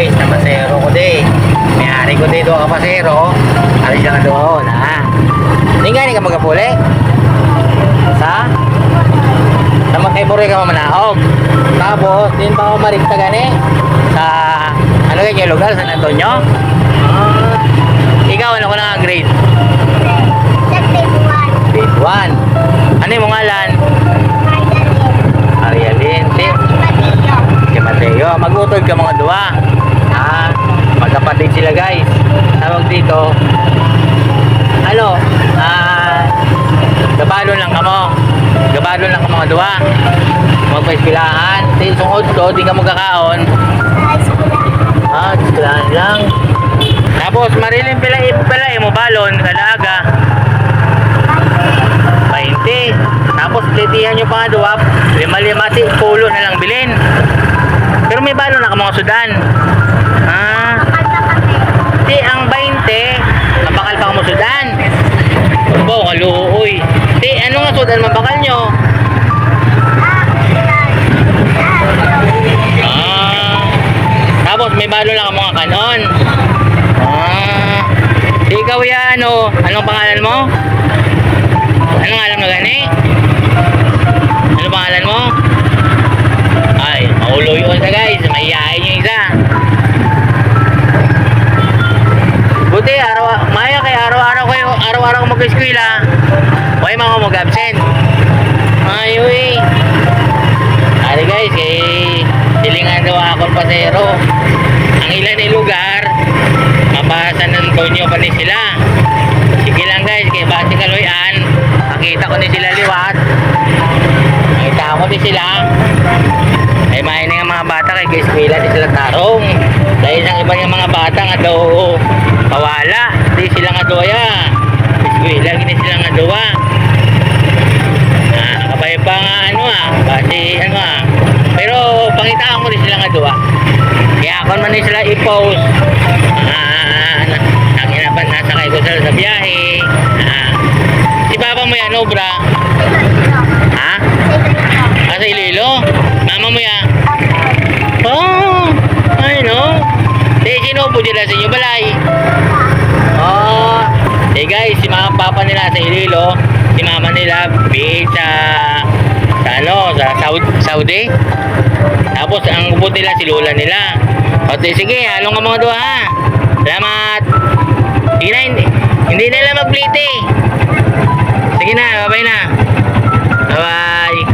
guys, na pasero ko di. May-ari ko di doon ka pasero. Alis lang doon ha. Hindi nga ka magapuli. Sa? Sa magkaiburi ka mamanaog. Tapos, din pa ako marikta gani. Sa, ano ganyan lugar? San Antonio? Ikaw, ano ko na grade? Grade 1. Ano yung ngalan? Arialin. Si Mateo. Mag-utod ka mga duwa. Magkapatid sila guys. Tawag dito. Ano? Gabalon lang kamo. Gabalon lang ka mga duwa. Magpa-ispilahan. Sungod ko, di ka magkakaon. Ispilahan lang. Tapos marilin pala mo balon. Kalaga. 20. Tapos litihan nyo pa nga duwa. 5 pulo na lang bilin. Pero may balon na ka mga sudan. Di ang 20 mabakal pa ka mga sudan. Bo, kaluoy. Di, ano nga sudan mabakal nyo? Tapos may balon lang ka mga kanon. Di ikaw yan o. Anong pangalan mo? Anong alam na gani? Ano pangalan mo? Ay, maulo yun sa guys. Mahihain yung isa. Buti, maya kay araw-araw ko mag-eskwila. Huwag mga mag-absent. Ayoy. Ari guys, silingan daw ako pasero. Ang ilan ay lugar, mabasa ng Antonio pa ni sila. Sige lang guys, kay base kaloyan. Nakita ko ni sila liwat. Nakita ko ni sila. Ay main nga mga bata kay eskwela di sila tarong. Dahil ang iba ng mga bata nga daw pawala. Di sila nga doya. Eskwela gini sila nga doa. Nakabay pa nga base Pero pangitaan ko rin sila nga doa. Kaya ako man sila i-post. Nanginapan nasakay ko sila sa biyahe. Si papa mo yan, obra? Ha? Sa Iloilo? Mama mo yan? Oh, ay no. Sinupo dila sa inyo balay. Guys, si mama papa nila sa Iloilo, si mama nila sa Saudi. Tapos ang upod nila si lola nila. Sige, halong ka mga doha ha. Salamat. Sige na, hindi nila mag-plate. Sige na, bye-bye na. Bye-bye.